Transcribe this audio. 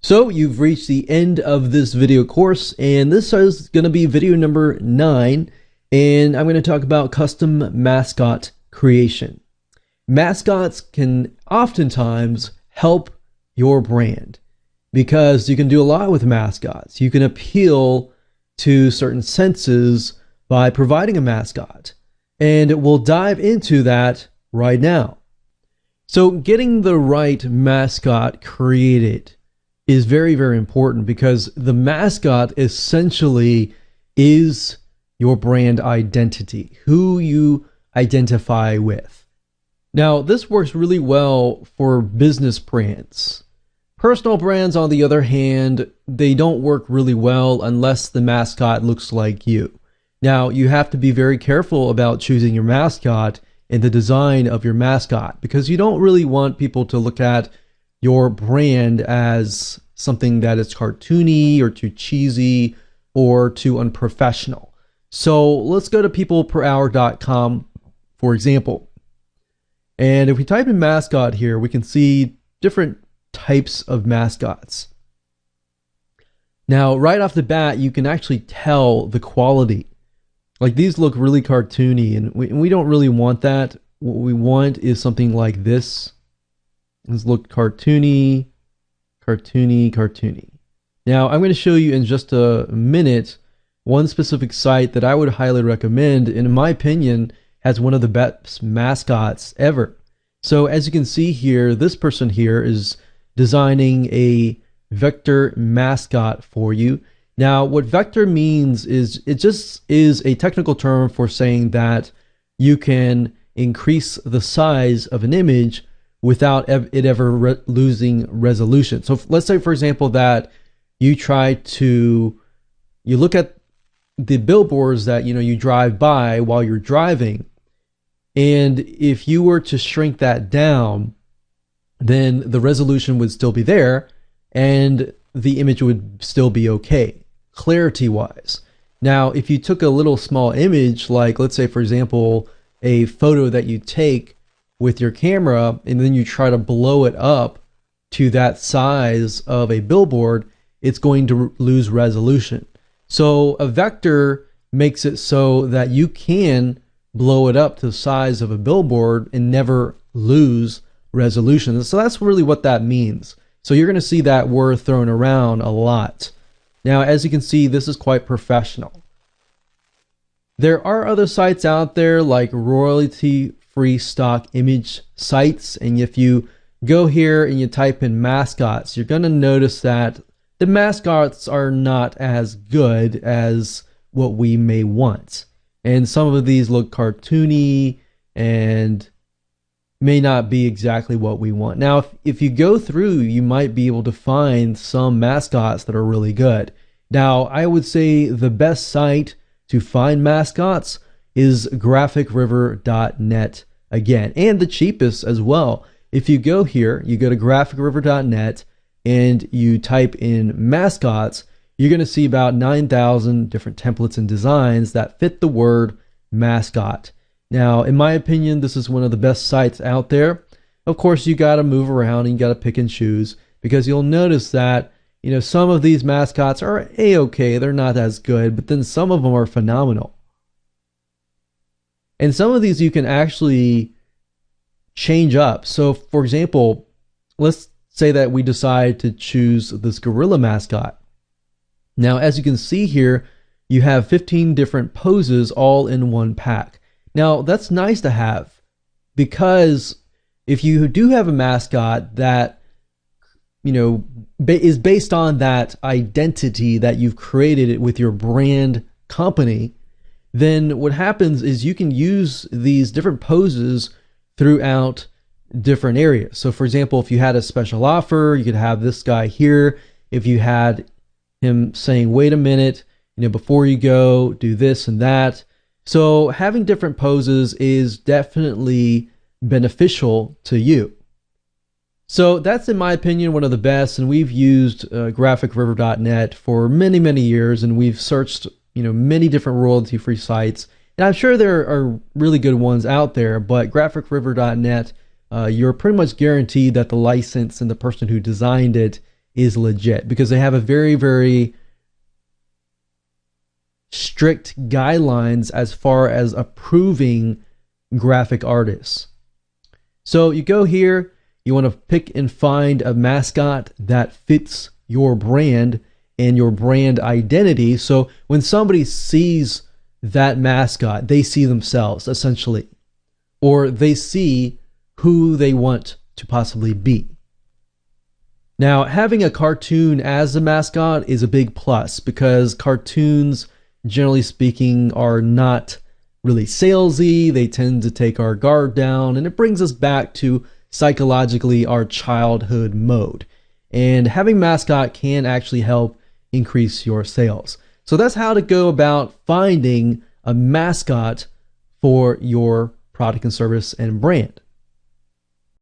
So you've reached the end of this video course, and this is going to be video number 9, and I'm going to talk about custom mascot creation. Mascots can oftentimes help your brand because you can do a lot with mascots. You can appeal to certain senses by providing a mascot, and we'll dive into that right now. So getting the right mascot created is very, very important because the mascot essentially is your brand identity, who you identify with. Now, this works really well for business brands. Personal brands, on the other hand, they don't work really well unless the mascot looks like you. Now, you have to be very careful about choosing your mascot and the design of your mascot because you don't really want people to look at your brand as something that is cartoony or too cheesy or too unprofessional. So let's go to peopleperhour.com, for example. And if we type in mascot here, we can see different types of mascots. Now, right off the bat, you can actually tell the quality. Like, these look really cartoony, and we don't really want that. What we want is something like this. These look cartoony, cartoony. Now, I'm going to show you in just a minute one specific site that I would highly recommend, and in my opinion, has one of the best mascots ever. So as you can see here, this person here is designing a vector mascot for you. Now, what vector means is it just is a technical term for saying that you can increase the size of an image without it ever losing resolution. So let's say, for example, that you look at the billboards that you drive by while you're driving, and if you were to shrink that down, then the resolution would still be there and the image would still be okay, clarity wise. Now, if you took a little small image, like let's say, for example, a photo that you take with your camera and then you try to blow it up to that size of a billboard, it's going to lose resolution. So a vector makes it so that you can blow it up to the size of a billboard and never lose resolution. So that's really what that means. So you're going to see that word thrown around a lot. Now, as you can see, this is quite professional. There are other sites out there like royalty-free stock image sites, and if you go here and you type in mascots, you're going to notice that the mascots are not as good as what we may want. And some of these look cartoony and may not be exactly what we want. Now, if you go through, you might be able to find some mascots that are really good. Now, I would say the best site to find mascots is graphicriver.net again, and the cheapest as well. If you go here, you go to graphicriver.net and you type in mascots, you're going to see about 9,000 different templates and designs that fit the word mascot. Now, in my opinion, this is one of the best sites out there. Of course, you got to move around and you got to pick and choose because you'll notice that some of these mascots are a-okay, they're not as good, but then some of them are phenomenal. And some of these you can actually change up. So, for example, let's say that we decide to choose this gorilla mascot. Now, as you can see here, you have 15 different poses all in one pack. Now, that's nice to have because if you do have a mascot that is based on that identity that you've created with your brand company, then what happens is you can use these different poses throughout different areas. So for example, if you had a special offer, you could have this guy here. If you had him saying, wait a minute, before you go, do this and that. So having different poses is definitely beneficial to you. So that's, in my opinion, one of the best, and we've used graphicriver.net for many, many years, and we've searched many different royalty-free sites, and I'm sure there are really good ones out there, but graphicriver.net, you're pretty much guaranteed that the license and the person who designed it is legit, because they have a very, very strict guidelines as far as approving graphic artists. So you go here, you want to pick and find a mascot that fits your brand and your brand identity. So when somebody sees that mascot, they see themselves essentially, or they see who they want to possibly be. Now, having a cartoon as a mascot is a big plus, because cartoons, generally speaking, are not really salesy. They tend to take our guard down, and it brings us back to psychologically our childhood mode. And having mascot can actually help increase your sales. So that's how to go about finding a mascot for your product and service and brand.